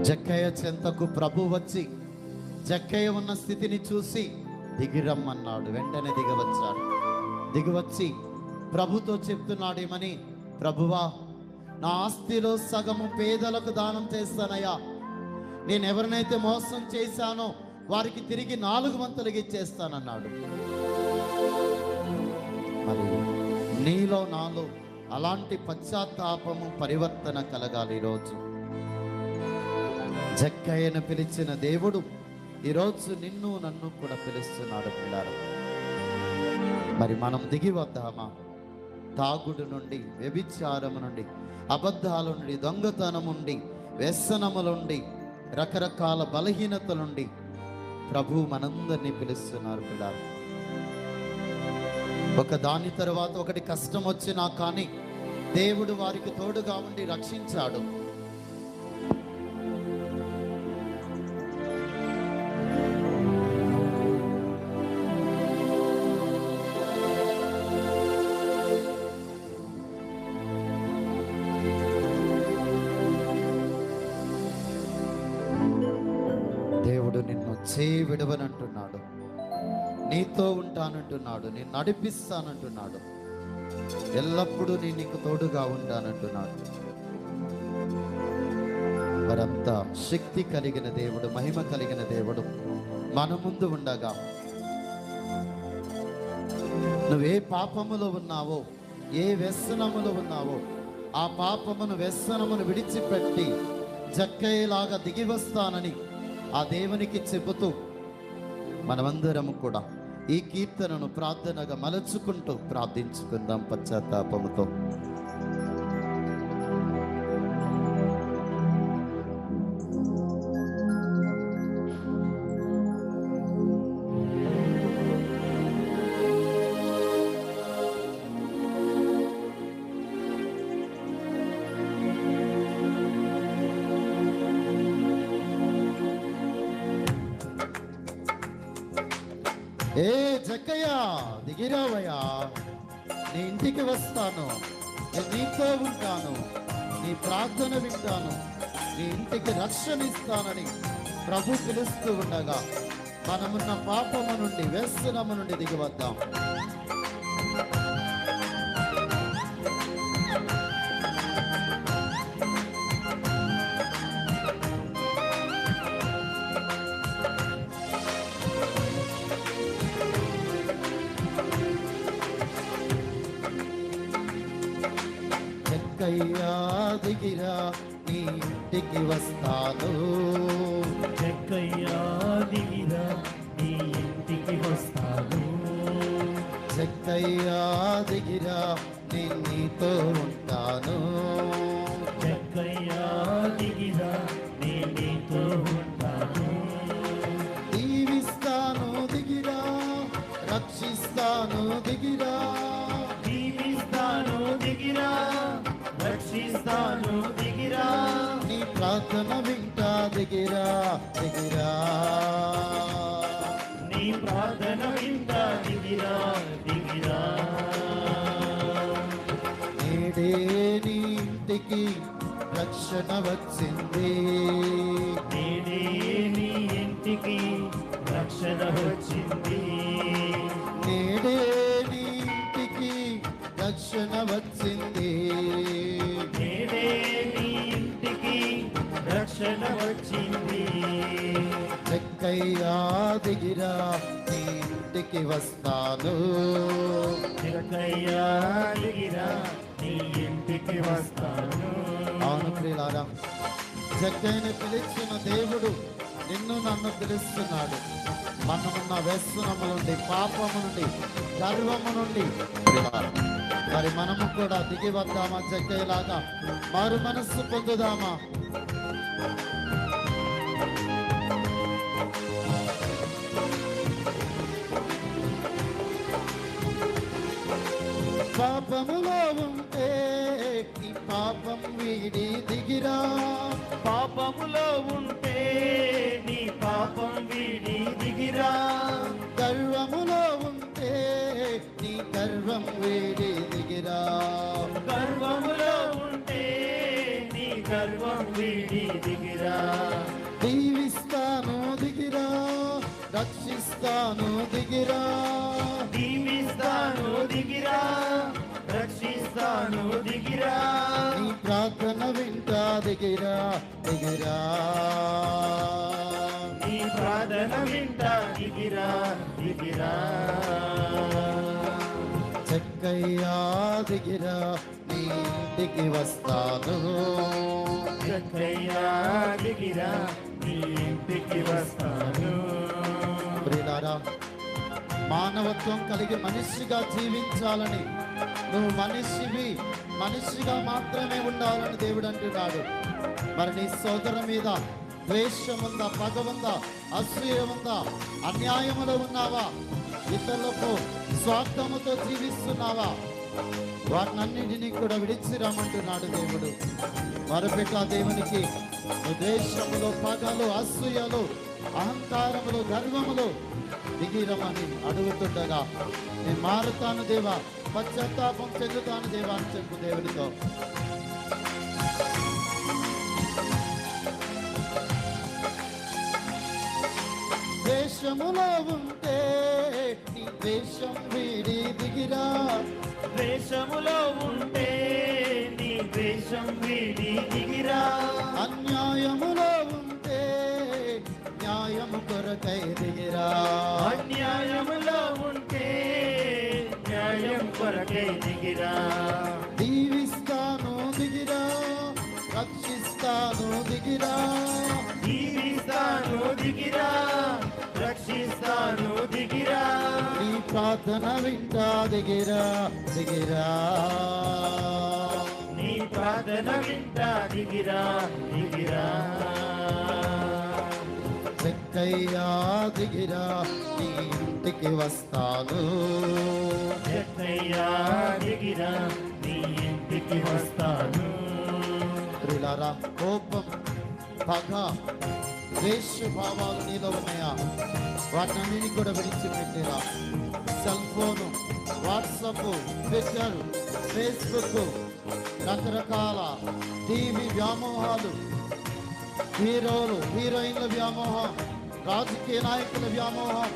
జక్కయ్య చెంతకు ప్రభు వచ్చి జక్కయ్య ఉన్న స్థితిని చూసి దిగిరమ్మన్నాడు. వెంటనే దిగవచ్చాడు. దిగివచ్చి ప్రభుతో చెప్తున్నాడు ఏమని, ప్రభువా, నా ఆస్తిలో సగము పేదలకు దానం చేస్తానయ్యా. నేను ఎవరినైతే మోసం చేశానో వారికి తిరిగి 4 వంతులుగా ఇచ్చేస్తానన్నాడు. మరి నీలో నాలో అలాంటి పశ్చాత్తాపము పరివర్తన కలగాలి. ఈరోజు జక్కయ్యను పిలిచిన దేవుడు ఈరోజు నిన్ను నన్ను కూడా పిలుస్తున్నాడు పిల్లారా. మరి మనం దిగి వద్దామా? తాగుడు నుండి, వ్యభిచారము నుండి, అబద్ధాల నుండి, దొంగతనం నుండి, వ్యసనముల నుండి, రకరకాల బలహీనతల నుండి ప్రభు మనందరినీ పిలుస్తున్నారు పిల్లారా. ఒక దాని తర్వాత ఒకటి కష్టం వచ్చినా కానీ దేవుడు వారికి తోడుగా ఉండి రక్షించాడు. దేవుడు నిన్ను విడవనంటున్నాడు, నీతో ఉంటానంటున్నాడు, నేను నడిపిస్తానంటున్నాడు, ఎల్లప్పుడూ నేను నీకు తోడుగా ఉంటానంటున్నాడు. మరంతా శక్తి కలిగిన దేవుడు, మహిమ కలిగిన దేవుడు మన ముందు ఉండగా నువ్వే పాపములో ఉన్నావో, ఏ వ్యసనములో ఉన్నావో ఆ పాపమును, వ్యసనమును విడిచిపెట్టి జక్కయ్యలాగా దిగి వస్తానని ఆ దేవునికి చెబుతూ మనమందరము కూడా ఈ కీర్తనను ప్రార్థనగా మలచుకుంటూ ప్రార్థించుకుందాం పశ్చాత్తాపముతో. ఏ జక్కయ్య, దిగిరావయ్యా, నీ ఇంటికి వస్తాను, నేను నీతో ఉంటాను, నీ ప్రార్థన వింటాను, నీ ఇంటికి రక్షణ ఇస్తానని ప్రభు పిలుస్తూ ఉండగా మనమున్న పాపము నుండి, వ్యసనము నుండి దిగి వద్దాం. జక్కయ్యా దిగిరా, నీ ఇంటికి వస్తాను. జక్కయ్యా దిగిరా, నీ ఇంటికి వస్తాను. జక్కయ్యా దిగిరా, నేను నీతో ఉంటాను. జక్కయ్యా దిగిరా, నేను నీతో ఉంటాను. దీవిస్తాను దిగిరా, రక్షిస్తాను దిగిరా, దీవిస్తాను దిగిరా, రక్షిస్తాను దిగిరా, నీ ప్రార్థన వింటా దిగిరా, దిగిరా, నీ ప్రార్థన వింటా దిగిరా, దిగిరా. నేడే నీ ఇంటికి రక్షణ వచ్చింది, నేడే నీ ఇంటికి రక్షణ వచ్చింది. నేడే నీ ఇంటికి రక్షణ వచ్చింది. నేడే నీ ఇంటికి రక్షణ వచ్చింది. జక్కయ్యా దిగిరా, నీ ఇంటికి వస్తాను. జక్కయ్యా దిగిరా, నీ ఇంటికి వస్తాను. అవును ప్రియులారా, జక్కయ్యని పిలిచిన దేవుడు నిన్ను నన్ను పిలుస్తున్నాడు. మనమున్న వ్యసనము నుండి, పాపము నుండి, గర్వము నుండి ప్రియులారా, మరి మనము కూడా దిగి వద్దామా? జక్కయ్యలాగా మారు మనస్సు పొందుదామా? పాపములో ఉంటే ఈ పాపం వీడి దిగిరా, పాపములో ఉంటే నీ పాపం వీడి దిగిరా. గర్వములో ఉంటే నీ గర్వం వీడి దిగిరా, గర్వములో ఉంటే నీ గర్వం వీడి దిగిరా. దీవిస్తాను దిగిరా, రక్షిస్తాను దిగిరా, దీవిస్తాను దిగిరా, రక్షిస్తాను దిగిరా. నీ ప్రార్థన వింటా దిగిరా దిగిరా, నీ ప్రార్థన వింటా దిగిరా దిగిరా. చెక్కయ్యా దిగిరా, నీ ఇంటికి వస్తాను. చెక్కయ్యా దిగిరా, నీ ఇంటికి వస్తాను. ప్రియులారా, మానవత్వం కలిగి మనిషిగా జీవించాలని, నువ్వు మనిషిగా మాత్రమే ఉండాలని దేవుడు అంటున్నాడు. మరి నీ సోదరు మీద ద్వేషం ఉందా, పగ ఉందా, అసూయ ఉందా, అన్యాయములో ఉన్నావా, ఇతరులకు స్వార్థముతో జీవిస్తున్నావా, వాటినన్నింటినీ కూడా విడిచి రమ్మంటున్నాడు దేవుడు. మరపెట్ల దేవునికి ద్వేషములు, పగలు, అసూయలు, అహంకారములు, గర్వములు దిగిరమని అడుగుతుండగా, నేను మారుతాను దేవా, పశ్చాత్తాపం చెందుతాను దేవా అని చెప్పు దేవుడితో. ద్వేషములో ఉంటే నీ ద్వేషం వీడి దిగిరా, ద్వేషములో ఉంటే నీ ద్వేషం వీడి దిగిరా. అన్యాయములో ఉంటే న్యాయము కొరకై దిగిరా, అన్యాయములో ఉంటే న్యాయం కొరకై దిగిరా. దీవిస్తాను దిగిరా, రక్షిస్తాను దిగిరా, దీవిస్తాను దిగిరా, రక్షిస్తాను దిగిరా. నీ ప్రార్థన వింటా దిగిరా దిగిరా, నీ ప్రార్థన వింటా దిగిరా దిగిరా. చెక్కయ్యా దిగిరా, నీ ఇంటికి వస్తాను. చెక్కయ్యా దిగిరా, నీ ఇంటికి వస్తాను. ప్రియులారా, కోపం, పగ, ద్వేష భావాలు నీలో ఉన్నాయా? వాటిని కూడా విడిచిపెట్టిరా. Cell phone, WhatsApp, Twitter, Facebook, రకరకాల టీవీ వ్యామోహాలు, హీరోలు, హీరోయిన్ల వ్యామోహం, రాజకీయ నాయకుల వ్యామోహం,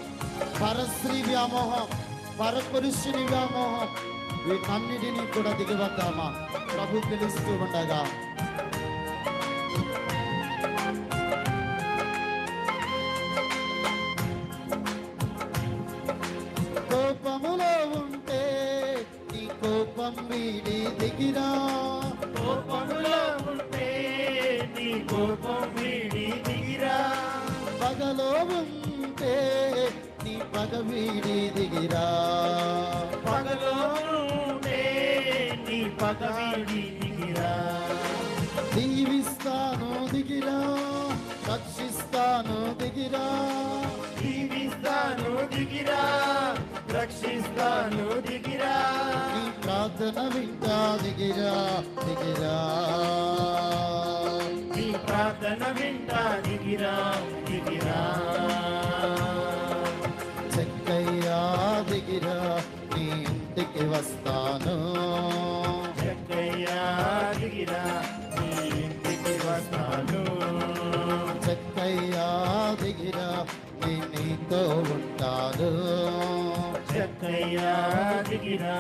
పరస్త్రీ వ్యామోహం, పరపురుషుని వ్యామోహం, వీటన్నిటినీ కూడా దిగివద్దామా? ప్రభు పిలుస్తూ ఉండగా కోపములో ఉంటే నీ కోపం వీడి దిగిరా, కోపములో ఉంటే నీ కోపం వీడి దిగిరా. పగలో ఉంటే నీ పగ వీడి దిగిరా, పగలో ఉంటే నీ పగ వీడి దిగిరా. దీవిస్తాను దిగిరా, రక్షిస్తాను దిగిరా, దీవిస్తాను దిగిరా, రక్షిస్తాను దిగిరా. నీ ప్రార్థన వింటా దిగిరా దిగిరా, నీ ప్రార్థన వింటా దిగిరా దిగిరా. చెక్కయ్యా దిగిరా, నీ ఇంటికి వస్తాను. చెక్కయ్యా దిగిరా, నీ ఇంటికి వస్తాను. చెక్కయ్యా దిగిరా, నీ నీతో ఉంటాను. చెక్కయ్యా దిగిరా,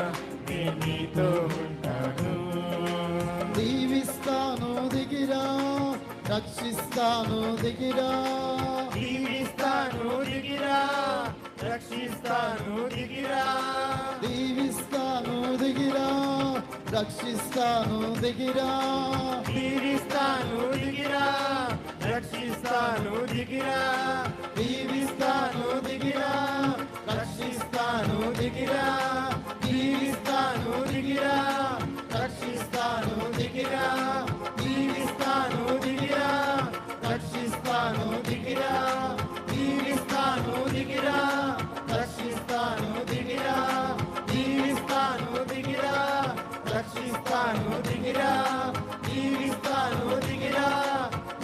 నేను నీతో ఉంటాను. దీవిస్తాను దిగిరా, రక్షిస్తాను దిగిరా, దీవిస్తాను దిగిరా, రక్షిస్తాను దిగిరా. దీవిస్తాను దిగిరా, రక్షిస్తాను దిగిరా, దీవిస్తాను దిగిరా, రక్షిస్తాను దిగిరా. దీవిస్తాను దిగిరా, రక్షిస్తాను దిగిరా, దీవిస్తాను దిగిరా, రక్షిస్తాను దిగిరా. దీవిస్తాను దిగిరా, రక్షిస్తాను దిగిరా. దీవిస్తాను దిగిరా, రక్షిస్తాను దిగిరా. దీవిస్తాను దిగిరా, రక్షిస్తాను దిగిరా. దీవిస్తాను దిగిరా,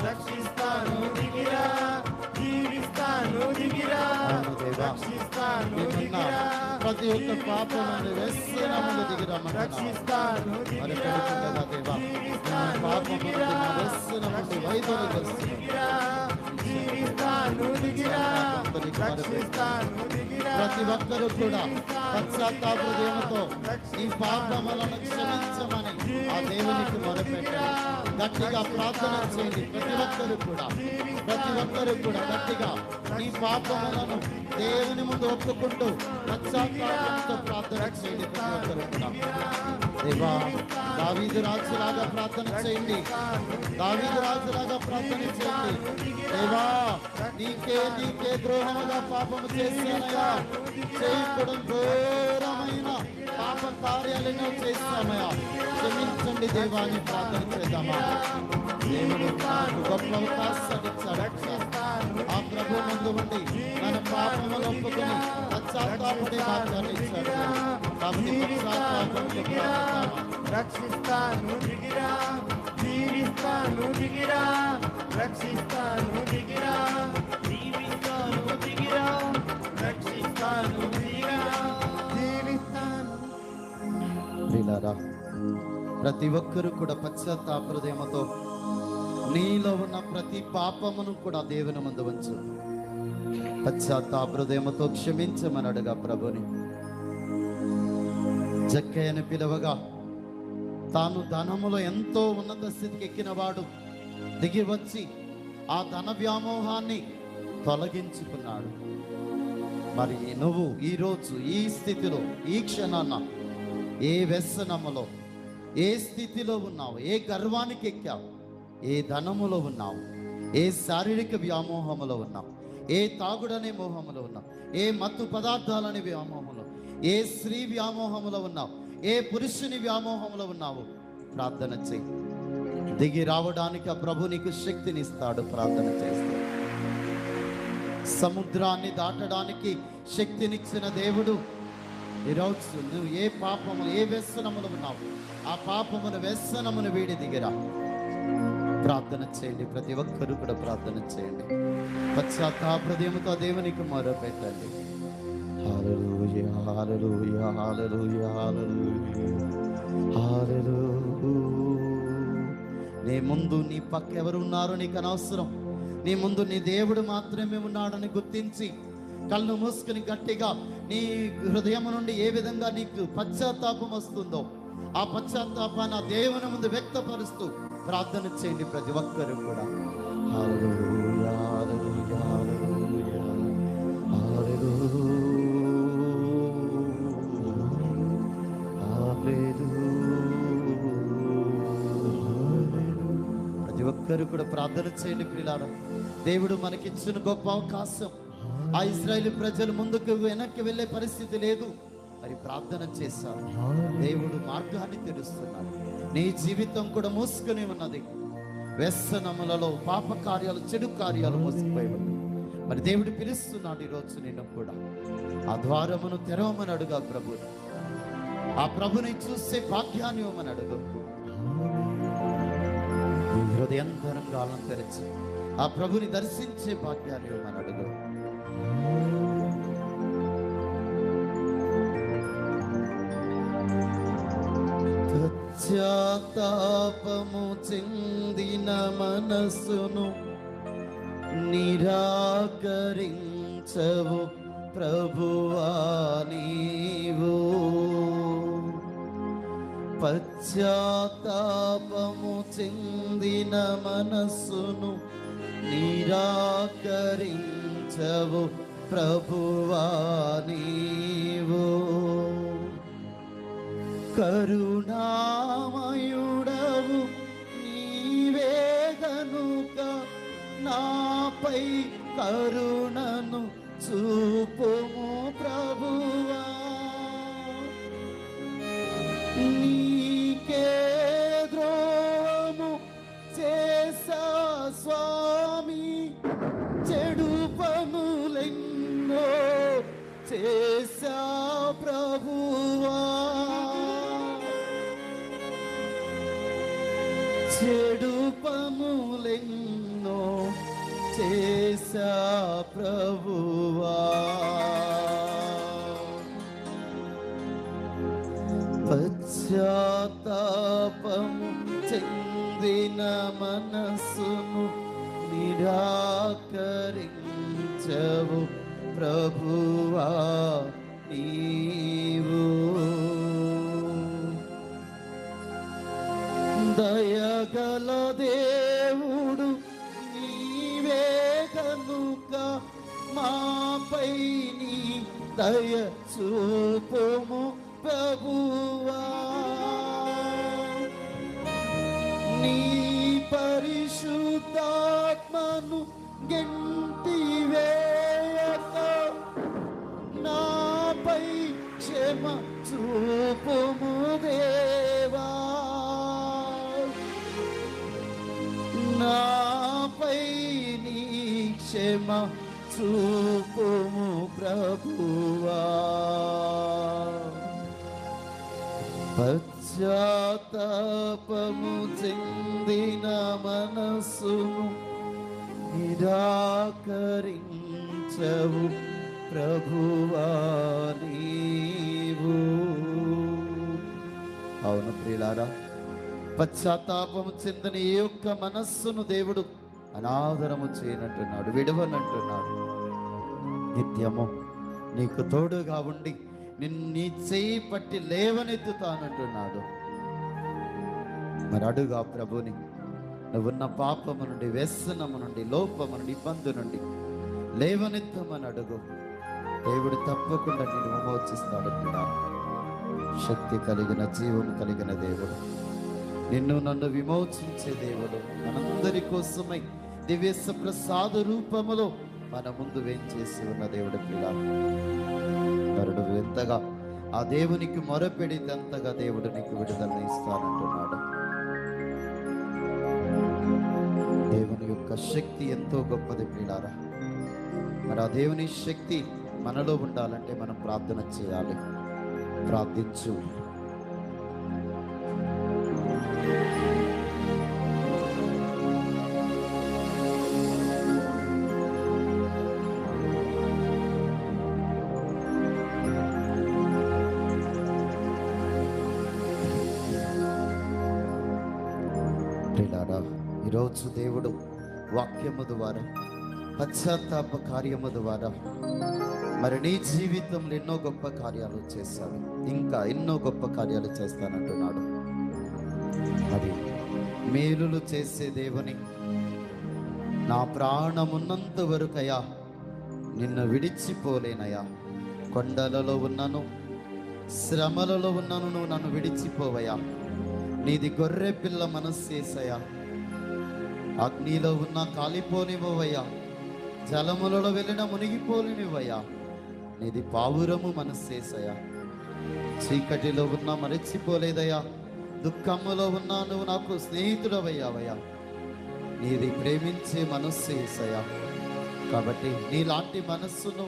రక్షిస్తాను దిగిరా. దీవిస్తాను దిగిరా, రక్షిస్తాను దిగిరా. ప్రతి ఒక్క పాపమును వ్యసనములు దిగిరమ్మంటున్నావు. రక్షిస్తాను మరి దిగిరా. పెడుతుండగా దేవా, దీవిస్తాను పాపమును దిగిరా, దయదొరగొస్తుంది. జీవిస్తాను దిగిరా, రక్షిస్తాను దిగిరా. ప్రతి ఒక్కరూ కూడా పశ్చాత్తాప హృదయంతో ఈ పాపములను క్షమించమని ఆ దేవునికి మొరపెట్టండి. గట్టిగా ప్రార్థన చేయండి. ప్రతి ఒక్కరూ కూడా గట్టిగా ఈ పాపములను దేవుని ముందు ఒప్పుకుంటూ పశ్చాత్తాపంతో ప్రార్థన చేయండి. ప్రతి ఒక్కరూ కూడా దేవా, దావీదు రాజులాగా ప్రార్థన చేయండి. దావీదు రాజులాగా ప్రార్థన చేయండి. దేవా, నీకే ద్రోహముగా పాపము చేశానయ్యా, చేయకూడదు ఘోరమైన పాప కార్యాలను చేస్తామయ్యా, క్షమించండి దేవా అని ప్రార్థన చేద్దామా. దేవుడు నాకు గొప్ప అవకాశాన్ని ఇచ్చాడు. ఆ ప్రభు ముందు ఉండి మన పాపములు ఒప్పుకొని పశ్చాత్తాపడే భాగ్యాన్ని ఇచ్చాడు. కాబట్టి పశ్చాత్తాపంతో ప్రార్థిద్దామా. రక్షిస్తాను దిగిరా, జీవిస్తాను దిగిరా, రక్షిస్తాను దిగిరా, జీవిస్తాను దిగిరా, రక్షిస్తాను దిగిరా, జీవిస్తాను. ప్రియులారా, ప్రతి ఒక్కరు కూడా పశ్చాత్తాప హృదయముతో నీలో ఉన్న ప్రతి పాపమును కూడా దేవుని ముందు ఉంచు. పశ్చాత్తాప హృదయముతో క్షమించమని అడుగా ప్రభుని. జక్కయ్యను పిలవగా తాను ధనములో ఎంతో ఉన్నత స్థితికి ఎక్కినవాడు దిగి వచ్చి ఆ ధన వ్యామోహాన్ని తొలగించుకున్నాడు. మరి నువ్వు ఈరోజు ఈ స్థితిలో, ఈ క్షణాన ఏ వ్యసనములో, ఏ స్థితిలో ఉన్నావు, ఏ గర్వానికి ఎక్కావు, ఏ ధనములో ఉన్నావు, ఏ శారీరక వ్యామోహములో ఉన్నావు, ఏ తాగుడనే మోహములో ఉన్నావు, ఏ మత్తు పదార్థాలని వ్యామోహంలో, ఏ స్త్రీ వ్యామోహములో ఉన్నావు, ఏ పురుషుని వ్యామోహంలో ఉన్నావు, ప్రార్థన చేయి. దిగి రావడానికి ఆ ప్రభు నీకు శక్తినిస్తాడు. ప్రార్థన చేస్తాడు. సముద్రాన్ని దాటడానికి శక్తినిచ్చిన దేవుడు ఈరోజు నువ్వు ఏ పాపము, ఏ వ్యసనములు ఉన్నావు, ఆ పాపమును వ్యసనమును వీడి దిగిరా. ప్రార్థన చేయండి. ప్రతి ఒక్కరూ కూడా ప్రార్థన చేయండి. పశ్చాత్తాప హృదయముతో దేవునికి మొరపెట్టండి. హల్లెలూయా, హల్లెలూయా, హల్లెలూయా, హల్లెలూయా. నీ ముందు నీ పక్క ఎవరు ఉన్నారో నీకు అనవసరం. నీ ముందు నీ దేవుడు మాత్రమే ఉన్నాడని గుర్తించి కళ్ళు మూసుకుని గట్టిగా నీ హృదయం నుండి ఏ విధంగా నీకు పశ్చాత్తాపం వస్తుందో ఆ పశ్చాత్తాపాన్ని ఆ దేవుని ముందు వ్యక్తపరుస్తూ ప్రార్థన చేయండి. ప్రతి ఒక్కరు కూడా హల్లెలూయా, హల్లెలూయా, హల్లెలూయా, హల్లెలూయా. ప్రతి ఒక్కరు కూడా ప్రార్థన చేయండి. ప్రియులారా, దేవుడు మనకిచ్చిన గొప్ప అవకాశం. ఆ ఇశ్రాయేలు ప్రజలు ముందుకు వెనక్కి వెళ్ళే పరిస్థితి లేదు. మరి ప్రార్థన చేశారు. దేవుడు మార్గాన్ని తెరుస్తున్నాడు. నీ జీవితం కూడా మూసుకుని ఉన్నది. వ్యసనములలో పాప కార్యాలు, చెడు కార్యాలు మూసుకుపోయి ఉంది. మరి దేవుడు పిలుస్తున్నాడు ఈరోజు నిన్ను కూడా. ఆ ద్వారమును తెరవమని అడుగా ప్రభు. ఆ ప్రభుని చూసే భాగ్యాన్ని ఇవ్వమని అడుగు. హృదయంతరంగాలను తెరచి ఆ ప్రభుని దర్శించే భాగ్యాన్ని ఇవ్వమని అడుగు. పశ్చాత్తాపము చెందిన మనస్సును నిరాకరించవు ప్రభువా నీవు. పశ్చాత్తాపము చెందిన మనస్సును నిరాకరించవు ప్రభువా నీవు. కరుణామయుడవు నీవే గనుక నాపై కరుణను చూపుము ప్రభువా. నీకే ద్రోహము చేసా స్వామి, చెడు పనులెన్నో చేసా ప్రభువా. చెడు పనులెన్నో చేసా ప్రభువా. పశ్చాత్తాపము చెందిన చెందిన మనస్సును నిరాకరించవు ప్రభువా నీవు. దయగల దేవుడు నీవే కనుక మాపై నీ దయ చూపుము ప్రభువా. నీ పరిశుద్ధాత్మను గెంటివేయక నాపై క్షమ చూపుము దేవా. నాపై నీ క్షమ చూపుము ప్రభువా. పశ్చాత్తాపము చెందిన మనస్సును నిరాకరించవు ప్రభువా నీవు. అవును ప్రియులారా, పశ్చాత్తాపము చెందిన ఈ యొక్క మనస్సును దేవుడు అనాదరము చేయనంటున్నాడు, విడవనంటున్నాడు. నిత్యము నీకు తోడుగా ఉండి నీ చేయి పట్టి లేవనెత్తుతానంటున్నాడు. మరి అడుగా ప్రభుని, నువ్వున్న పాపము నుండి, వ్యసనము నుండి, లోపము నుండి, ఇబ్బంది నుండి లేవనెత్తమని అడుగు. దేవుడు తప్పకుండా నేను విమోచిస్తాడు. శక్తి కలిగిన, జీవం కలిగిన దేవుడు, నిన్ను నన్ను విమోచించే దేవుడు, మనందరి కోసమై దివ్య ప్రసాద రూపములో మన ముందు వేంచేసి ఉన్న దేవుడు. పిల్లలు ఎంతగా ఆ దేవునికి మొరపెడినంతగా దేవుడు నీకు విడుదల ఇస్తానంటున్నాడు. దేవుని యొక్క శక్తి ఎంతో గొప్పది ప్రియులారా. మరి ఆ దేవుని శక్తి మనలో ఉండాలంటే మనం ప్రార్థన చేయాలి. ప్రార్థించు. ఈరోజు దేవుడు వాక్యము ద్వారా, పశ్చాత్తాప కార్యము ద్వారా మరి నీ జీవితంలో ఎన్నో గొప్ప కార్యాలు చేశాడు, ఇంకా ఎన్నో గొప్ప కార్యాలు చేస్తానంటున్నాడు. మరి మేలులు చేసే దేవుని, నా ప్రాణమున్నంత వరకయ్యా నిన్ను విడిచిపోలేనయ్యా. కొండలలో ఉన్నాను, శ్రమలలో ఉన్నాను, నువ్వు నన్ను విడిచిపోవయ్యా. నీది గొర్రె పిల్ల మనస్సేసయ్యా. అగ్నిలో ఉన్నా కాలిపోనివ్వయ్యా, జలములలో వెళ్ళినా మునిగిపోనివ్వయ్యా. నీది పావురము మనస్సేసయ్యా. చీకటిలో ఉన్నా మరచిపోలేదయ్యా. దుఃఖములో ఉన్నా నువ్వు నాకు స్నేహితుడవయ్యావయ్యా. నీది ప్రేమించే మనస్సేసయ్యా. కాబట్టి నీలాంటి మనస్సును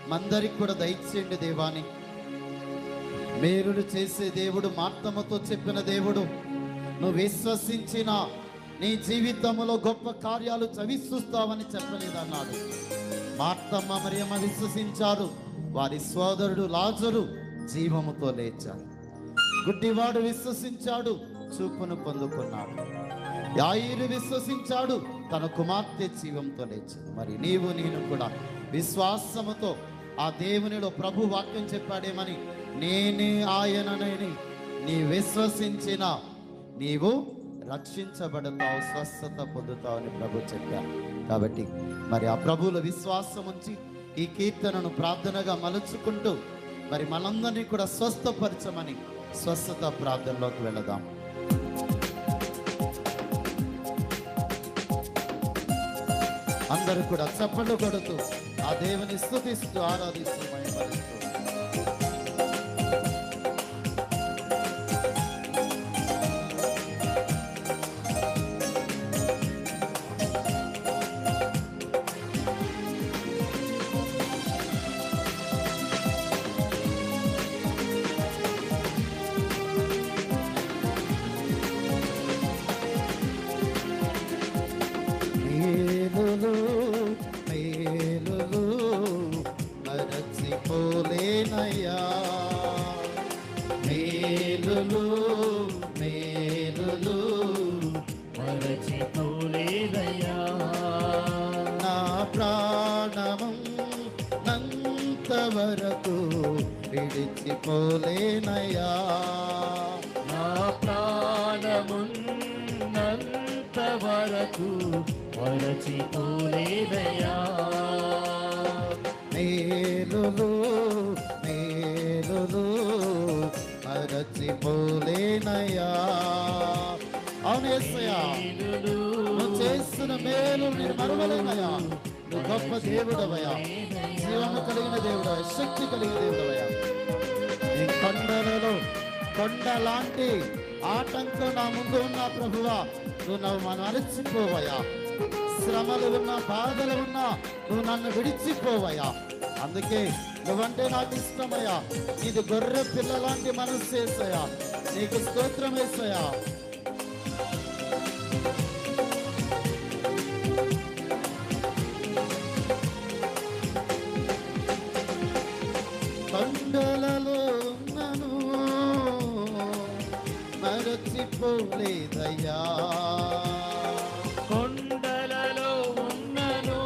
మందరికి కూడా దయచేయండి దేవాని. మేలులు చేసే దేవుడు, మార్తమ్మతో చెప్పిన దేవుడు, నువ్వు విశ్వసించిన నీ జీవితంలో గొప్ప కార్యాలు చవిచూస్తావని చెప్పలేదన్నాడు. మార్తమ్మ మరియమ్మ విశ్వసించారు. వారి సోదరుడు లాజరు జీవముతో లేచాడు. గుడ్డివాడు విశ్వసించాడు, చూపును పొందుకున్నాడు. యాయిరు విశ్వసించాడు, తన కుమార్తె జీవంతో లేచాడు. మరి నీవు నేను కూడా విశ్వాసముతో ఆ దేవునిలో ప్రభు వాక్యం చెప్పాడేమని, నేనే ఆయననని నీ విశ్వసించిన నీవు రక్షించబడతావు, స్వస్థత పొందుతావు అని ప్రభు చెప్పారు. కాబట్టి మరి ఆ ప్రభువుల విశ్వాసం ఉంచి ఈ కీర్తనను ప్రార్థనగా మలుచుకుంటూ మరి మనందరినీ కూడా స్వస్థపరచమని స్వస్థత ప్రార్థనలోకి వెళదాం. అందరూ కూడా చప్పట్లు కొడుతూ ఆ దేవుని స్తుతిస్తూ ఆరాధిస్తూ మహిమపరుస్తూ మేలులు మరచి విడిచిపోలేనయ్యా. నా ప్రాణమున్నంత వరకు మరచిపోలేదయ్యా. మేలులు మేలులు మరచిపోలేనయ్యా. అవును యేసయ్యా, నువ్వు చేస్తున్న మేలు నేను మరవలేనయ్యా. నువ్వు గొప్ప దేవుడవయ్యా, జీవము కలిగిన దేవుడవయ్యా, శక్తి కలిగిన దేవుడవయ్యా. నీ కొండలలో కొండ లాంటి ఆటంకం నా ముందు ఉన్న ప్రభువా, నువ్వు మనం అలసిపోవయ్యా. శ్రమలు ఉన్నా, బాధలు ఉన్నా నువ్వు నన్ను విడిచిపోవయ్యా. అందుకే నువ్వంటే నాకు ఇష్టమయ్యా. ఇది గొర్రె పిల్ల లాంటి మనస్సు యేసయ్యా. నీకు స్తోత్రం యేసయ్యా. కొండలలో ఉన్నను మరచిపోలేదయ్యా. కొండలలో ఉన్నను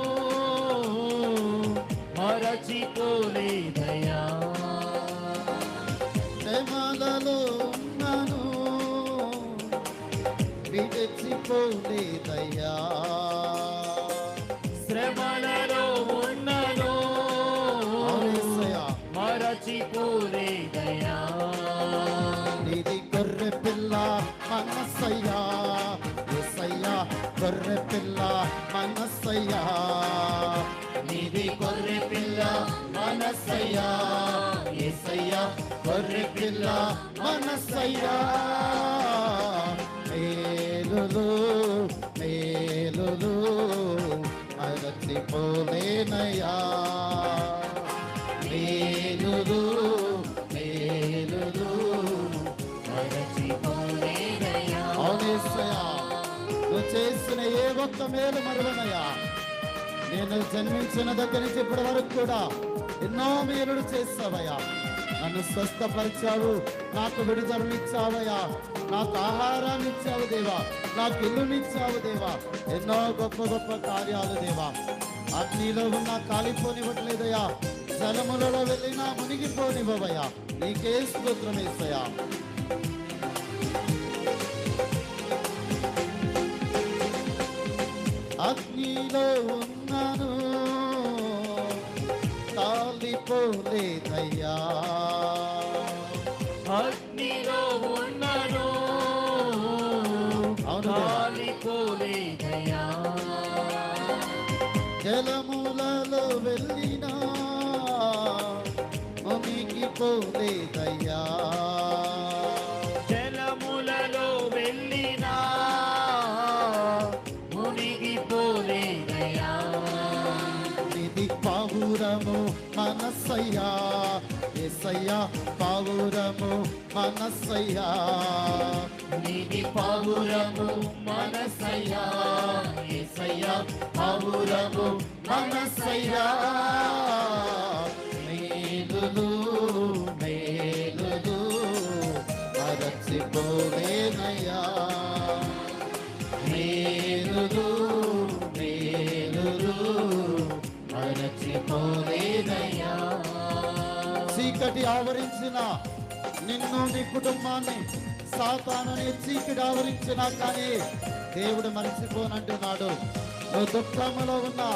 మరచిపోలేదయ్యా. శ్రమలలో ఉన్నను విడిచిపోలేదయ్యా. శ్రమలలో ఉన్నను మరచిపోలేదయ్యా. నీది గొర్రె పిల్ల మనసయ్యా, యేసయ్యా గొర్రె పిల్ల మనసయ్యా. నీది గొర్రె పిల్ల మనసయ్యా, యేసయ్యా గొర్రె పిల్ల మనసయ్యా. మేలులు మేలులు మరచిపోలేనయ్యా. మేలులు మేలులు మరచిపోలేదయ్యా. అవును యేసయ్యా, నువ్వు చేసిన ఏ ఒక్క మేలు మరువనయ్యా. నేను జన్మించిన దగ్గర నుంచి ఇప్పటి వరకు కూడా ఎన్నో మేలులు చేస్తావయ్యా. నన్ను స్వస్థపరిచావు, నాకు విడుదలనిచ్చావయ్యా, నాకు ఆహారాన్ని ఇచ్చావు దేవా, నాకు ఇల్లునిచ్చావు దేవా. ఎన్నో గొప్ప గొప్ప కార్యాలు దేవా. అగ్నిలో ఉన్నా కాలిపోనివ్వట్లేదయ్యా, జలములలో వెళ్ళినా మునిగిపోనివ్వవయ్యా. నీకే స్తోత్రం యేసయ్యా. అగ్నిలో ఉన్నాను కాలిపోలేదయ్యా. అగ్నిలో ఉన్నను కాలిపోలేదయ్యా. జలములలో వెళ్ళినా మునిగిపోలేదయ్యా. జలములలో వెళ్ళినా మునిగిపోలేదయ్యా. ఇది పావురము మనసయ్యా, యేసయ్యా పావురము మనసయ్యా. నీది పావురము మనసయ్యా, యేసయ్యా పావురము మనసయ్యా. మేలులు మేలులు మరచిపోలేనయ్యా. మేలులు మేలులు మరచిపోలేనయ్యా. చీకటి ఆవరించిన నిన్ను, నీ కుటుంబాన్ని, సాతానుని చీకటి ఆవరించినా కానీ దేవుడు మరచిపోనంటున్నాడు. నువ్వు దుఃఖములో ఉన్నా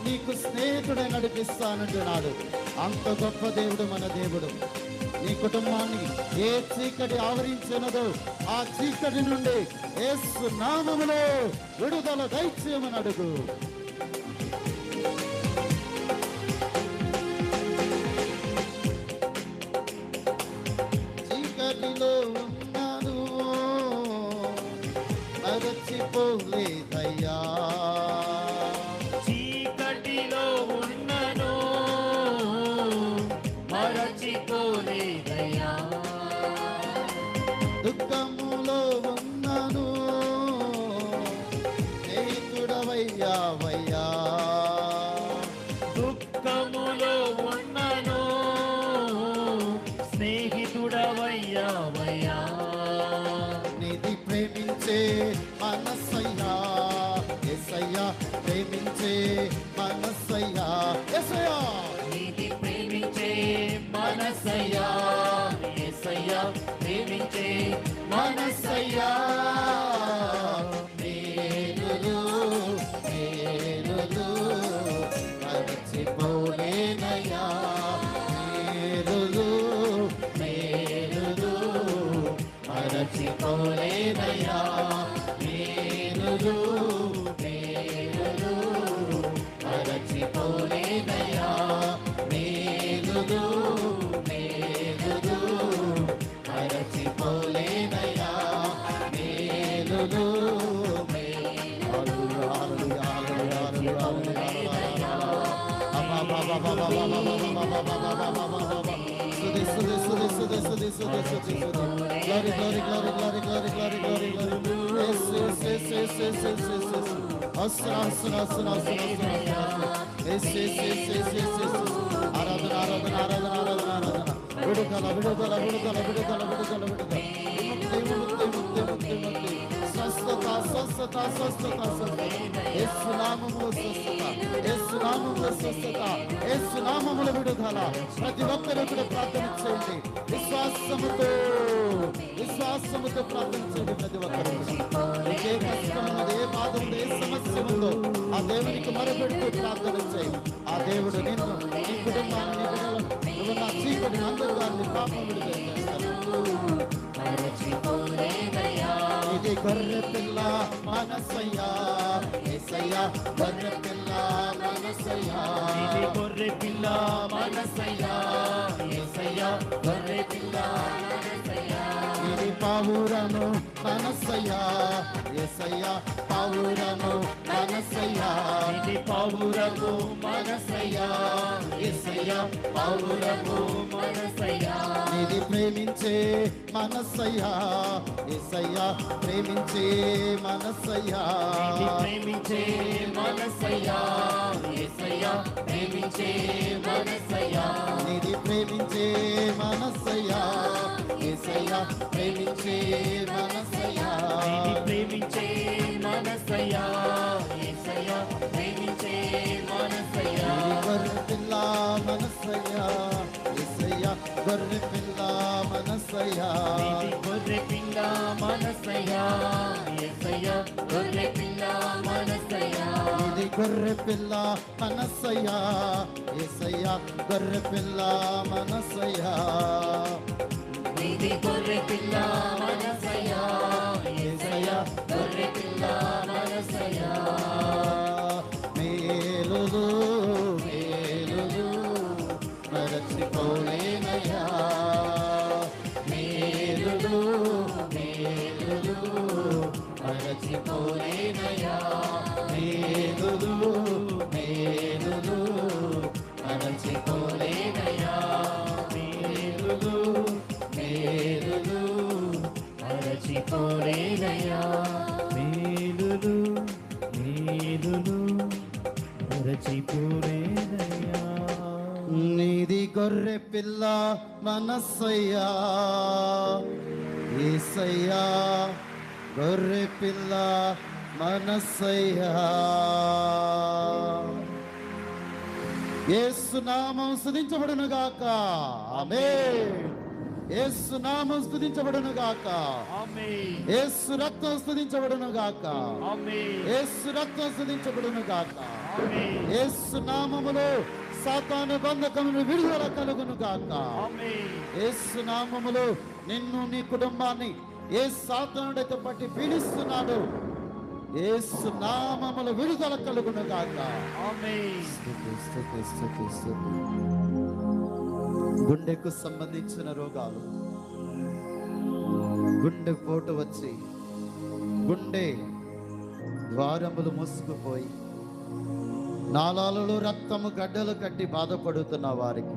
నీకు స్నేహితుడే నడిపిస్తానంటున్నాడు. అంత గొప్ప దేవుడు మన దేవుడు. నీ కుటుంబాన్ని ఏ చీకటి ఆవరించినదో ఆ చీకటి నుండి యేసు నామములో విడుదల దయచేయమని అడుగు. చీకటిలో ఉన్నాను మరచిపోలేదయ్యా. చీకటిలో ఉన్నను మరచిపోలేదయ్యా. దుఃఖములో ఉన్నాను స్నేహితుడవయ్యావయ్యా. దుఃఖములో ఉన్నను స్నేహితుడవయ్యావయ్యా. నిధి ప్రేమించే మనసయ్యా, యేసయ్యా ప్రేమించే మనసయ్యా. యేసయ్యా నీది ప్రేమించే మనసయ్యా, విడుదల. ప్రతి ఒక్కరు కూడా ప్రార్థన చేయండి, విశ్వాసముతో ప్రార్థన చేయండి. ప్రతి ఒక్కరు ఏ కష్టం ఉన్నది, ఏ బాధ ఉంది, ఏ సమస్య ఉందో ఆ దేవునికి మొరపెడుతూ ప్రార్థన చేయండి. ఆ దేవుడు నిన్ను, నీ కుటుంబాన్ని, నీ బిడ్డలను, నువ్వు నా చీకటి అందరూ వారిని పాపం విడుదల చేస్తాడు. ఇది గొర్రె పిల్ల మనసయ్యా, యేసయ్యా గొర్రె పిల్ల మనసయ్యా, ఇది గొర్రె పిల్ల మనసయ్యా, యేసయ్యా గొర్రె పిల్ల మనసయ్యా. ఇది పావురము మనసయ్యా, యేసయ్యా పావురము మనసయ్యా, ఇది పావురము మనసయ్యా, యేసయ్యా పావురము మనసయ్యా. ఇది ప్రేమించే మనసయ్యా, యేసయ్యా ప్రేమించే మనసయ్యా, ఇది ప్రేమించే మనసయ్యా, యేసయ్యా ప్రేమించే మనసయ్యా. ఇది ప్రేమించే మనసయ్యా, యేసయ్యా ప్రేమించే మనసయ్యా, ఇది ప్రేమించే మనసయ్యా, యేసయ్యా ప్రేమించే మనసయ్యా. గొర్రె పిల్ల మనసయ్యా, యేసయ్యా గొర్రె పిల్ల మనసయ్యా, ఇది గొర్రె పిల్ల మనసయ్యా, యేసయ్యా గొర్రె పిల్ల మనసయ్యా. ఇది గొర్రె పిల్ల మనసయ్యా, యేసయ్యా గొర్రె పిల్ల మనసయ్యా, ఇది గొర్రె పిల్ల మనసయ్యా, యేసయ్యా గొర్రె పిల్ల మనసయ్యా. మేలులు మేలులు మరచిపోలేనయ్యా, మేలులు మేలులు మరచిపోలేనయ్యా, మేలులు మేలులు మరచిపోలేనయ్యా, మేలులు మేలులు మరచిపోలేనయ్యా, మేలులు మేలులు మరచిపోలేనయ్యా. నీది గొర్రె పిల్ల మనసయ్యా, యేసయ్యా గొర్రె పిల్ల మనసయ్యా. యేసు నామం స్తుతించబడును గాక. ఆమేన్. యేసు నామం స్తుతించబడును గాక. ఆమేన్. యేసు రక్తం స్తుతించబడును గాక. ఆమేన్. యేసు రక్తం స్తుతించబడును గాక. ఆమేన్. యేసు నామములో సాతాను బంధకమును విడుదల కలుగును గాక. ఆమేన్. యేసు నామములో నిన్ను, నీ కుటుంబాన్ని ఏ సాతానుడైతే పట్టి పీడిస్తున్నాడు, యేసు నామములో విడుదల కలుగును గాక. ఆమేన్. గుండెకు సంబంధించిన రోగాలు, గుండె పోటు వచ్చి గుండె ద్వారములు మూసుకుపోయి నాళాలలో రక్తము గడ్డలు కట్టి బాధపడుతున్న వారికి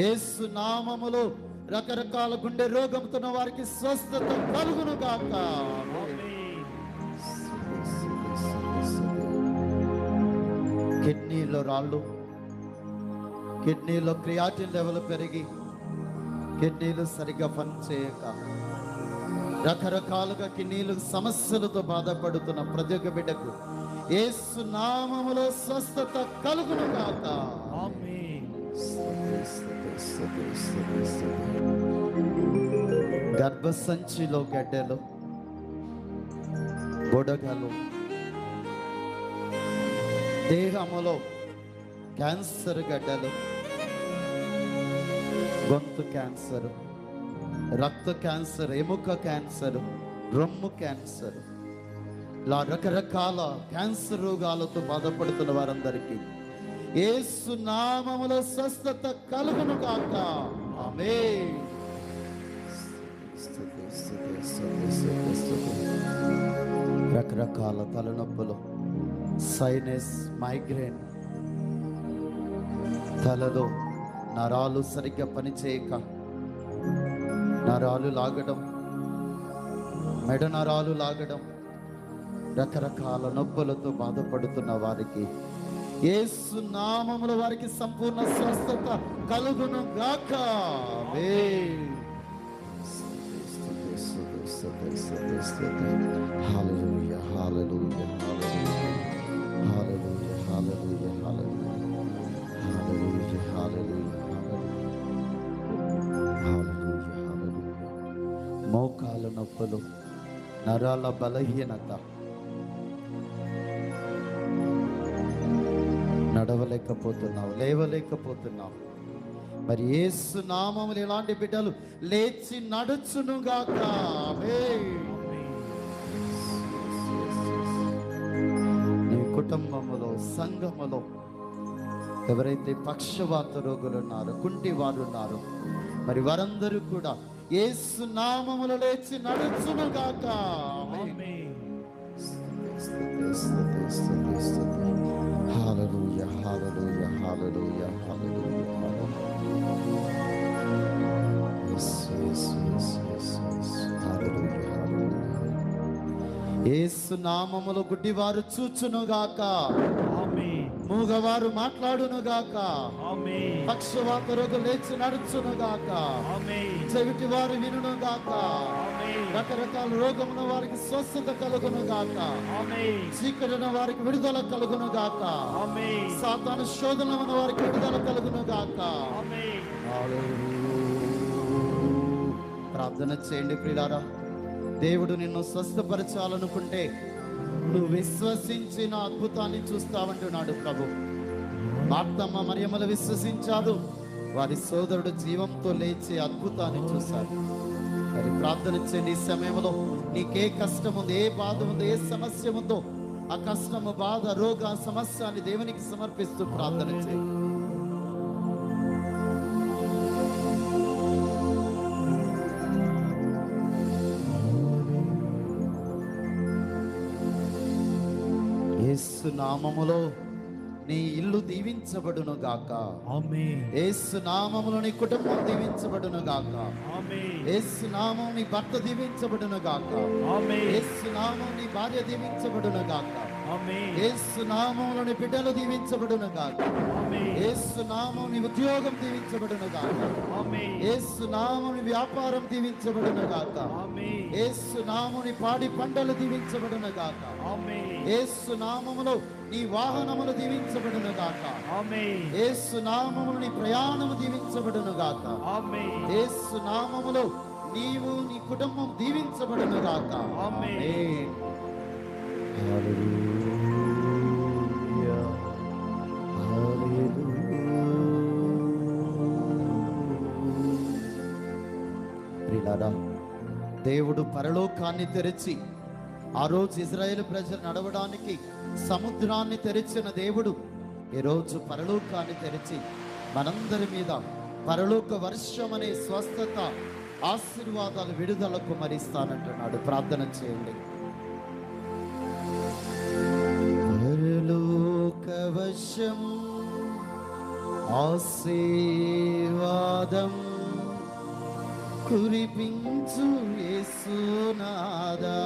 యేసు నామములో రకరకాల గుండె రోగంతో వారికి స్వస్థత కలుగును గాక. కిడ్నీలో రాళ్ళు, కిడ్నీలో క్రియాటిన్ లెవెల్ పెరిగి కిడ్నీలు సరిగ్గా పనిచేయక రకరకాలుగా కిడ్నీలు సమస్యలతో బాధపడుతున్న ప్రతి ఒక్క బిడ్డకు యేసు నామములో స్వస్థత కలుగును గాక. ఆమేన్. గర్భసంచిలో గడ్డలు, బొడగలు, దేహములో క్యాన్సర్ గడ్డలు, గొంతు క్యాన్సర్, రక్త క్యాన్సర్, ఎముక క్యాన్సర్, రొమ్ము క్యాన్సర్, ఇలా రకరకాల క్యాన్సర్ రోగాలతో బాధపడుతున్న వారందరికీ యేసు నామములో స్వస్థత కలుగును గాక. ఆమేన్. రకరకాల తలనొప్పులు, సైనస్, మైగ్రేన్, తలలో నరాలు సరిగ్గా పనిచేయక నరాలు లాగడం, మెడ నరాలు లాగడం, రకరకాల నొప్పులతో బాధపడుతున్న వారికి యేసు నామములో వారికి సంపూర్ణ స్వస్థత కలుగును గాక. హల్లెలూయా, హల్లెలూయా, హల్లెలూయా, హల్లెలూయా, హల్లెలూయా, హల్లెలూయా, హల్లెలూయా, హల్లెలూయా, హల్లెలూయా. మోకాల నొప్పులు, నరాల బలహీనత, నడవలేకపోతున్నావు, లేవలేకపోతున్నావు. మరి యేసు నామములో ఇలాంటి బిడ్డలు లేచి నడుచునుగాక. నీ కుటుంబములో, సంఘములో ఎవరైతే పక్షవాత రోగులు ఉన్నారో, కుంటి వారు ఉన్నారో, మరి వారందరూ కూడా యేసు నామములో లేచి నడుచునుగాక. హల్లెలూయా, హల్లెలూయా, హల్లెలూయా, హల్లెలూయా, హల్లెలూయా. యేసు నామములో గుడ్డివారు చూచునుగాక, మూగవారు మాట్లాడునుగాక, పక్షవాత రోగులు లేచి నడుచునుగాక, చెవిటి వారు వినుగాక, రకరకాల రోగమున వారికి స్వస్థత కలుగునుగాక, చీకటిన వారికి విడుదల కలుగునుగాక, సాతాను శోధనమున వారికి విడుదల కలుగునుగాక. ప్రార్థన చేయండి ప్రియులారా. దేవుడు నిన్ను స్వస్థపరచాలనుకుంటే నువ్వు విశ్వసించిన అద్భుతాన్ని చూస్తావంటున్నాడు ప్రభు. మార్తమ్మ మరియమ్మలు విశ్వసించారు, వారి సోదరుడు జీవంతో లేచి అద్భుతాన్ని చూశారు. మరి ప్రార్థన చేయండి. ఈ సమయంలో నీకే కష్టం ఉంది, ఏ బాధ ఉంది, ఏ సమస్య ఉందో ఆ కష్టము, బాధ, రోగ, సమస్యని దేవునికి సమర్పిస్తూ ప్రార్థన చేయండి. యేసు నామములో నీ ఇల్లు దీవించబడును గాక. యేసు నామములో నీ కుటుంబం దీవించబడును గాక. యేసు నామం నీ భర్త దీవించబడును గాక. యేసు నామం నీ భార్య దీవించబడును గాక. యేసు నామములో నీ బిడ్డలు దీవించబడును గాక. యేసు నామం నీ ఉద్యోగం దీవించబడును గాక. యేసు నామం నీ వ్యాపారం దీవించబడును గాక. యేసు నామం నీ పాడి పంటలు దీవించబడును గాక. యేసు నామములో నీ వాహనములు దీవించబడును గాక. యేసు నామములో నీ ప్రయాణము దీవించబడును గాక. యేసు నామములో నీవు నీ కుటుంబం దీవించబడును గాక. ఆమేన్. హల్లెలూయా, హల్లెలూయా. ప్రియులారా, దేవుడు పరలోకాన్ని తెరిచి ఆ రోజు ఇజ్రాయేలు ప్రజలు నడవడానికి సముద్రాన్ని తెరిచిన దేవుడు ఈరోజు పరలోకాన్ని తెరిచి మనందరి మీద పరలోక వర్షం అనే స్వస్థత, ఆశీర్వాదాలు, విడుదలకు మరిస్తానంటున్నాడు. ప్రార్థన చేయండి. పరలోక వర్షం, ఆశీర్వాదం కురిపించు యేసునాదా.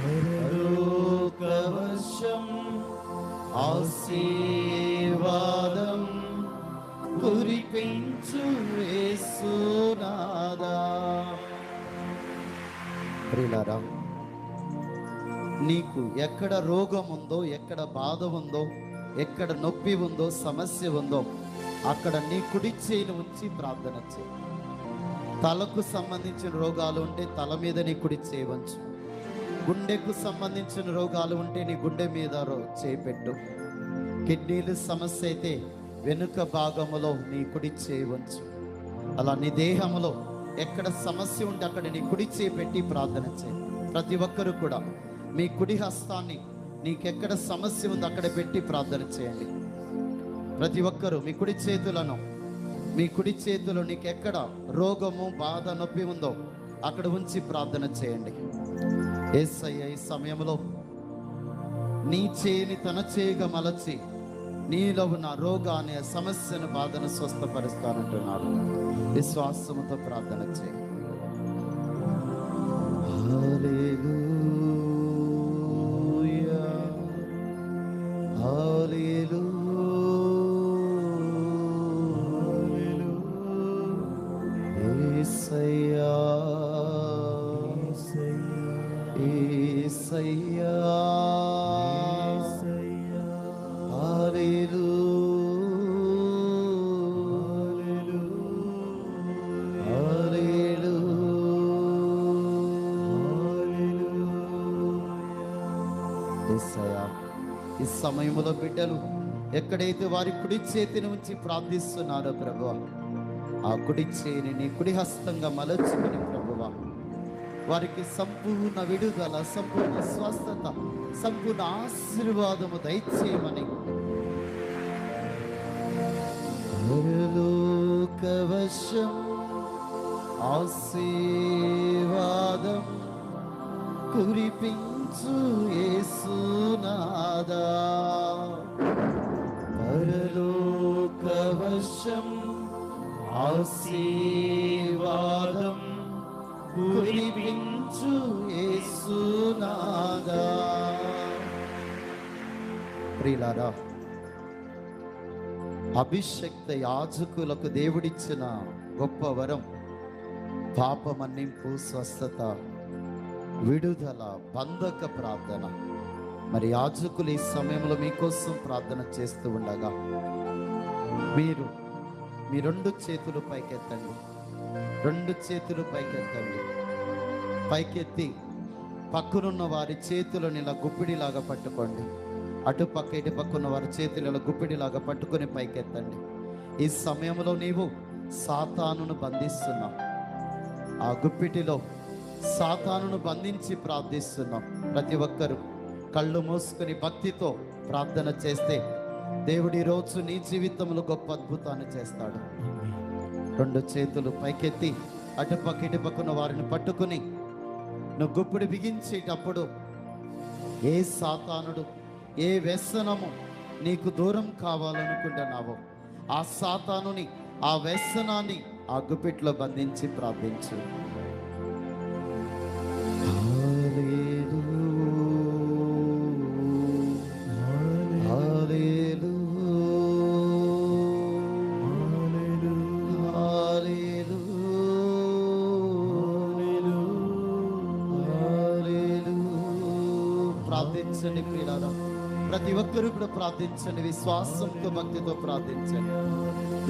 పరలోక వర్షం, ఆశీర్వాదం కురిపించు యేసునాదా. ప్రియులారా, నీకు ఎక్కడ రోగం ఉందో, ఎక్కడ బాధ ఉందో, ఎక్కడ నొప్పి ఉందో, సమస్య ఉందో అక్కడ నీ కుడి చేయిని ఉంచి ప్రార్థన చేయి. తలకు సంబంధించిన రోగాలు ఉంటే తల మీద నీ కుడి చేయవచ్చు. గుండెకు సంబంధించిన రోగాలు ఉంటే నీ గుండె మీద చేపెట్టు. కిడ్నీలు సమస్య అయితే వెనుక భాగములో నీ కుడి చేయవచ్చు. అలా నీ దేహంలో ఎక్కడ సమస్య ఉంటే అక్కడ నీ కుడి చేపెట్టి ప్రార్థన చేయి. ప్రతి ఒక్కరు కూడా మీ కుడి హస్తాన్ని నీకెక్కడ సమస్య ఉందో అక్కడ పెట్టి ప్రార్థన చేయండి. ప్రతి ఒక్కరూ మీ కుడి చేతులు నీకెక్కడ రోగము, బాధ, నొప్పి ఉందో అక్కడ ఉంచి ప్రార్థన చేయండి. యేసయ్య ఈ సమయంలో నీ చేయిని తన చేయిగా మలచి నీలో ఉన్న రోగాన్ని సమస్యను బాధను స్వస్థపరుస్తానంటున్నాడు. విశ్వాసముతో ప్రార్థన చేయి. హల్లెలూయా, హల్లెలూయా, యేసయ్యా, యేసయ్యా, ఈ సమయంలో బిడ్డలు ఎక్కడైతే వారి కుడి చేతిని ఉంచి ప్రార్థిస్తున్నారో ప్రభువా, ఆ కుడి చేతిని నీ కుడి హస్తంగా మలచుకుని ప్రభువా, వారికి సంపూర్ణ విడుదల, సంపూర్ణ స్వస్థత, సంపూర్ణ ఆశీర్వాదము దయచేయమని పరలోకవశం ఆశీర్వాదం కురిపించు యేసునాదా. పరలోకవశం ఆశీర్వాదం కురిపించు యేసునాదా. ప్రియులారా, అభిషక్త యాజకులకు దేవుడిచ్చిన గొప్ప వరం పాప మన్నింపు, స్వస్థత, విడుదల, బంధక ప్రార్థన. మరి యాజకులు ఈ సమయంలో మీకోసం ప్రార్థన చేస్తూ ఉండగా మీరు మీ రెండు చేతులు పైకెత్తండి. రెండు చేతులు పైకెత్తండి. పైకెత్తి పక్కనున్న వారి చేతులను ఇలా గుప్పిడిలాగా పట్టుకోండి. అటుపక్క ఇటుపక్క ఉన్న వారి చేతులు ఇలా గుప్పిడిలాగా పట్టుకొని పైకెత్తండి. ఈ సమయంలో నీవు సాతానును బంధిస్తున్నావు. ఆ గుప్పిటిలో సాతానును బంధించి ప్రార్థిస్తున్నాం. ప్రతి ఒక్కరూ కళ్ళు మూసుకుని భక్తితో ప్రార్థన చేస్తే దేవుడి రోజు నీ జీవితంలో గొప్ప అద్భుతాన్ని చేస్తాడు. రెండు చేతులు పైకెత్తి అటుపక్క ఇటుపక్కన వారిని పట్టుకుని నువ్వు గుప్పిడి బిగించేటప్పుడు ఏ సాతానుడు, ఏ వ్యసనము నీకు దూరం కావాలనుకుంటున్నావో ఆ సాతానుని, ఆ వ్యసనాన్ని ఆ గుప్పిట్లో బంధించి ప్రార్థించు. ప్రార్థించండి ప్రియులారా, ప్రతి ఒక్కరూ కూడా ప్రార్థించండి. విశ్వాసంతో, భక్తితో ప్రార్థించండి.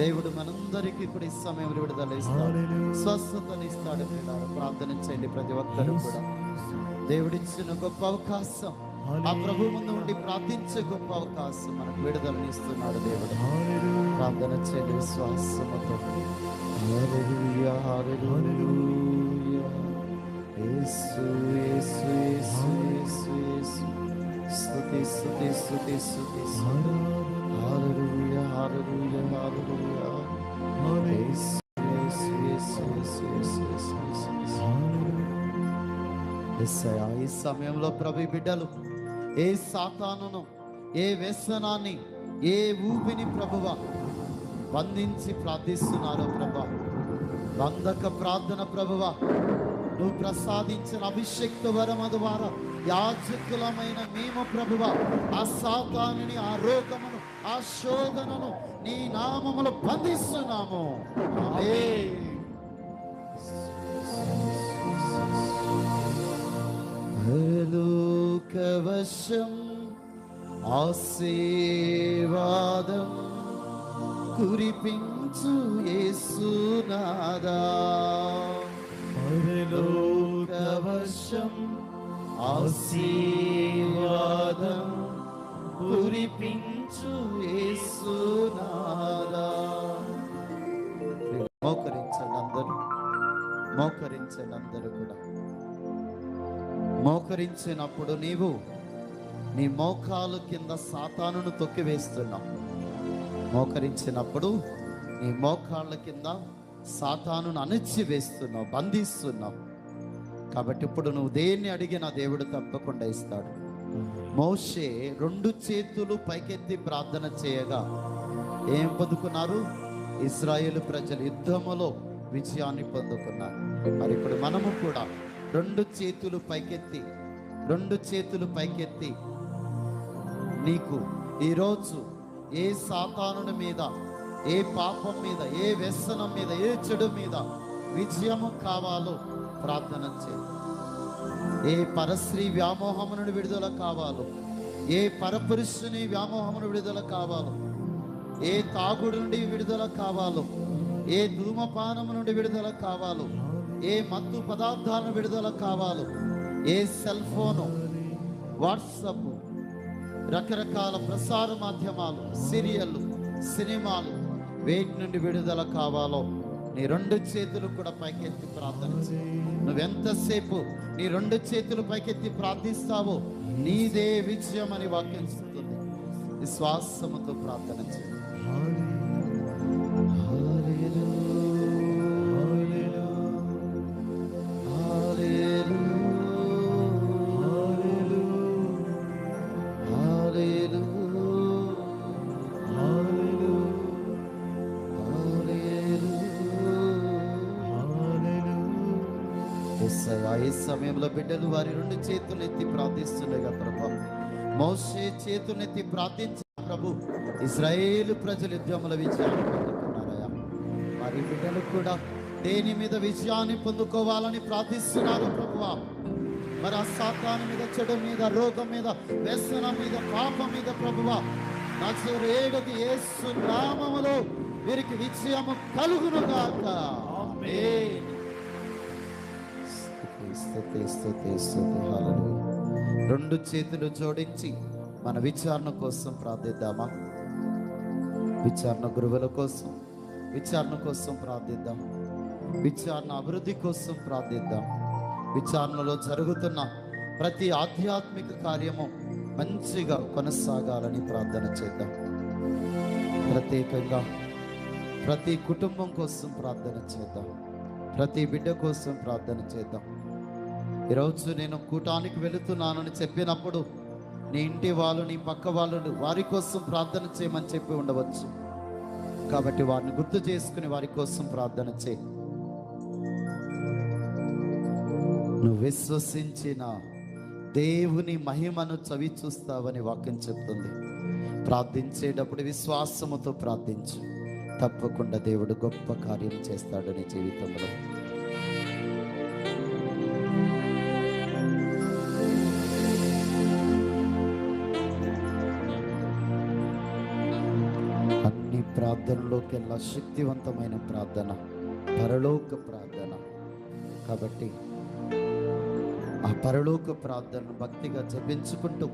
దేవుడు మనందరికీ కూడా ఈ సమయంలో విడుదల ఇస్తాడు, స్వస్థతను ఇస్తాడు. ప్రియులారా, ప్రార్థన చేయండి. ప్రతి ఒక్కరూ కూడా దేవుడిచ్చిన గొప్ప అవకాశం, ఆ ప్రభు ముందు ఉండి ప్రార్థించే గొప్ప అవకాశం మనకు విడుదలని ఇస్తున్నాడు దేవుడు. ప్రార్థన చేయండి విశ్వాసంతో. హల్లెలూయా, హల్లెలూయా, యేసు యేసు యేసు యేసు యేసు, స్తుతి స్తుతి స్తుతి స్తుతి. హల్లెలూయా, హల్లెలూయా, హల్లెలూయా, యేసు యేసు యేసు యేసు యేసు యేసు యేసు. యేసయ్యా, ఈ సమయంలో ప్రభు బిడ్డలు ఏ సాతానును, ఏ వ్యసనాన్ని, ఏ ఊపిని ప్రభువా బంధించి ప్రార్థిస్తున్నారో ప్రభా, బంధక ప్రార్థన ప్రభువా నువ్వు ప్రసాదించిన అభిషేక్త వరము ద్వారా యాజకులమైన మేము ప్రభువా ఆ సాతానుని, ఆ రోగమును, ఆ శోధనను నీ నామములో బంధిస్తున్నాము. ఆమేన్. పరలోకవశం ఆశీర్వాదం కురిపించు యేసునాదా. పరలోకవశం ఆశీర్వాదం కురిపించు యేసునాదా. మోకరించండి అందరూ, మోకరించండి అందరూ కూడా. మోకరించినప్పుడు నీవు నీ మోకాలు కింద సాతానును తొక్కివేస్తున్నావు. మోకరించినప్పుడు నీ మోకాళ్ళ కింద సాతానును అణిచివేస్తున్నావు, బంధిస్తున్నావు. కాబట్టి ఇప్పుడు నువ్వు దేన్ని అడిగినా దేవుడు తప్పకుండా ఇస్తాడు. మోషే 2 చేతులు పైకెత్తి ప్రార్థన చేయగా ఏం పొందుకున్నారు? ఇశ్రాయేలు ప్రజలు యుద్ధములో విజయాన్ని పొందుకున్నారు. మరి ఇప్పుడు మనము కూడా 2 చేతులు పైకెత్తి నీకు ఈరోజు ఏ సాతానుని మీద, ఏ పాపం మీద, ఏ వ్యసనం మీద, ఏ చెడు మీద విజయము కావాలో ప్రార్థన చేయి. ఏ పరస్త్రీ వ్యామోహము నుండి విడుదల కావాలో, ఏ పరపురుషుని వ్యామోహమును విడుదల కావాలో, ఏ తాగుడు నుండి విడుదల కావాలో, ఏ ధూమపానము నుండి విడుదల కావాలో, ఏ మత్తు పదార్థాలను విడుదల కావాలో, ఏ సెల్ ఫోను, వాట్సప్, రకరకాల ప్రసార మాధ్యమాలు, సీరియళ్ళు, సినిమాలు, వేటి నుండి విడుదల కావాలో నీ 2 చేతులు కూడా పైకెత్తి ప్రార్థన చేయి. నువ్వెంతసేపు నీ 2 చేతులు పైకెత్తి ప్రార్థిస్తావో నీదే విజయం అని వాక్యం చెప్తుంది. విశ్వాసముతో ప్రార్థన చేయి. ఈ సమయంలో బిడ్డలు వారి 2 చేతులు ఎత్తి ప్రార్థిస్తుండగా ప్రభు, మోషే చేతులెత్తి ప్రార్థించిన ప్రభు, ఇశ్రాయేలు ప్రజలు యుద్ధముల విజయాన్ని పొందుకున్నారయ్యా. వారి బిడ్డలు కూడా దేని మీద విజయాన్ని పొందుకోవాలని ప్రార్థిస్తున్నారు ప్రభువా. మరి ఆ సాతాను మీద, చెడు మీద, రోగం మీద, వ్యసనం మీద, పాపం మీద ప్రభువా, నజరేయుడగు యేసు నామములో వీరికి విజయము కలుగును గాక. ఆమేన్. స్తుతి. హల్లెలూయా. 2 చేతులు జోడించి మన విచారణ కోసం ప్రార్థిద్దామా? విచారణ గురువుల కోసం, విచారణ కోసం ప్రార్థిద్దాం. విచారణ అభివృద్ధి కోసం ప్రార్థిద్దాం. విచారణలో జరుగుతున్న ప్రతి ఆధ్యాత్మిక కార్యము మంచిగా కొనసాగాలని ప్రార్థన చేద్దాం. ప్రత్యేకంగా ప్రతి కుటుంబం కోసం ప్రార్థన చేద్దాం. ప్రతి బిడ్డ కోసం ప్రార్థన చేద్దాం. ఈరోజు నేను కూటానికి వెళుతున్నానని చెప్పినప్పుడు నీ ఇంటి వాళ్ళు, నీ పక్క వాళ్ళు వారి కోసం ప్రార్థన చేయమని చెప్పి ఉండవచ్చు. కాబట్టి వారిని గుర్తు చేసుకుని వారి కోసం ప్రార్థన చేయి. నువ్వు విశ్వసించిన దేవుని మహిమను చవి చూస్తావని వాక్యం చెప్తుంది. ప్రార్థించేటప్పుడు విశ్వాసముతో ప్రార్థించు. తప్పకుండా దేవుడు గొప్ప కార్యం చేస్తాడు నీ జీవితంలో. అన్ని ప్రార్థనలోకెల్లా శక్తివంతమైన ప్రార్థన పరలోక ప్రార్థన. కాబట్టి ఆ పరలోక ప్రార్థనను భక్తిగా జపించుకుంటూ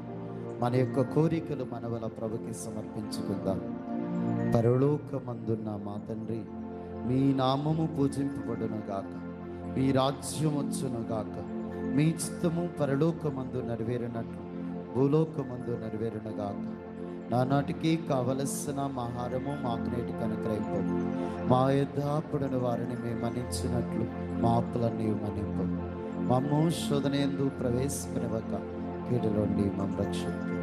మన యొక్క కోరికలు మనవల ప్రభుకి సమర్పించుకుందాం. పరలోకమందున్న మా తండ్రి, మీ నామము పూజింపబడును గాక, మీ రాజ్యం వచ్చును గాక, మీ చిత్తము పరలోకమందు నెరవేరినట్లు భూలోకమందు నెరవేరును గాక. నానాటికి కావలసిన ఆహారము మాకు నేటికి అనుగ్రహింపు. మా యథార్థుడైన వారిని మేము మన్నించినట్లు మా అప్పులన్నీ మన్నింపు. మమ్ము శోధనయందు ప్రవేశింపనివ్వక కీడులోండి మమ్ము రక్షించు.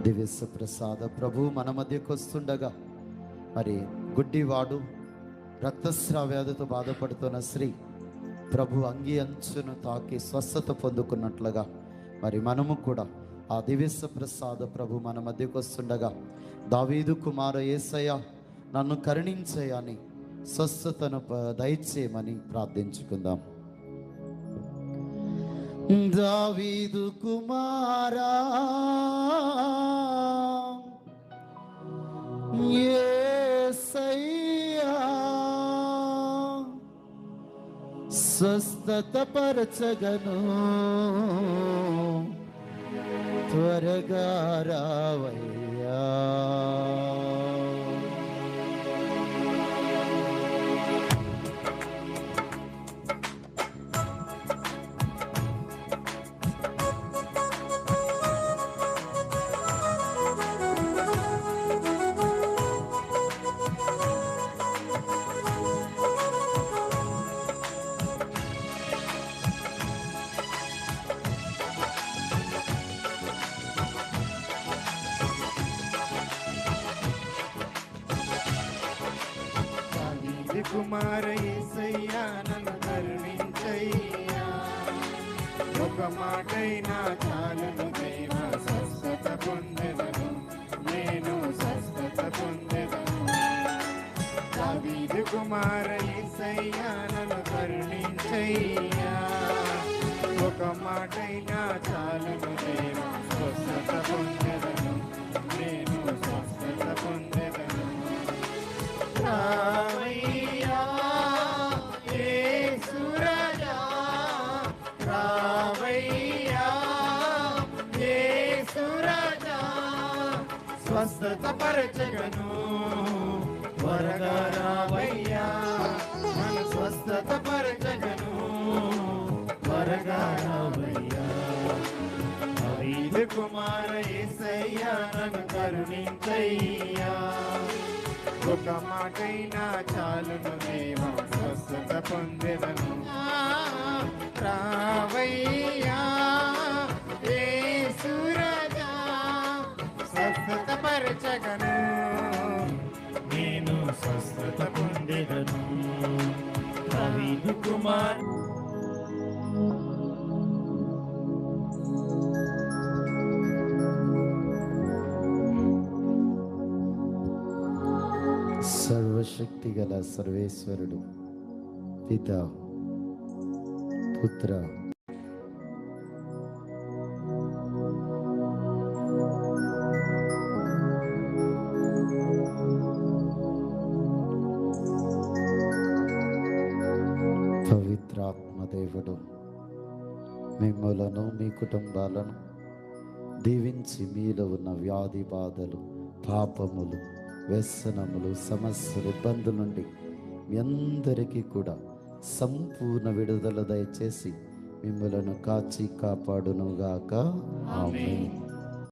దివ్య ప్రసాద ప్రభు మన మధ్యకు వస్తుండగా, మరి గుడ్డివాడు, రక్తస్రావ్యాధితో బాధపడుతున్న స్త్రీ ప్రభు అంగి అంచును తాకి స్వస్థత పొందుకున్నట్లుగా మరి మనము కూడా ఆ దివ్య ప్రసాద ప్రభు మన మధ్యకు వస్తుండగా, దావీదు కుమార యేసయ్య నన్ను కరుణించయని స్వస్థతను దయచేయమని ప్రార్థించుకుందాం. దావీదు కుమారా యేసయ్యా, స్వస్థత పరచగను త్వరగా రావయ్యా. కుమార యేసయ్యా నన్ను కరుణించయ్యా. ఒక మాటైనా చాలును దేవా, స్వస్థత పొందెదను, నేను స్వస్థత పొందెదను. దావీదు కుమార యేసయ్యా నన్ను కరుణించయ్యా. ఒక మాటైనా చాలును దేవా, స్వస్థత పొందెదను, నేను స్వస్థత పొందెదను. రావయ్యా యేసు రాజా, రావయ్యా యేసు రాజా, స్వస్థత పరచగను త్వరగా రావయ్యా, నన్ను స్వస్థత పరచగను త్వరగా రావయ్యా. దావీదు కుమార యేసయ్యా నన్ను కరుణించయ్యా. ఒక మాటైనా చాలును దేవా, స్వస్థత పొందెదను. రావయ్యా యేసు రాజా, స్వస్థత పరచగను, నేను స్వస్థత పొందెదను. దావీదు కుమార్ సర్వశక్తి గల సర్వేశ్వరుడు పిత పుత్ర పవిత్రాత్మదేవుడు మిమ్మలను మీ కుటుంబాలను దీవించి మీలో ఉన్న వ్యాధి బాధలు, పాపములు, వ్యసనములు, సమస్యలు, ఇబ్బందుల నుండి మీ అందరికీ కూడా సంపూర్ణ విడుదల దయచేసి మిమ్మలను కాచి కాపాడునుగాక. ఆమేన్.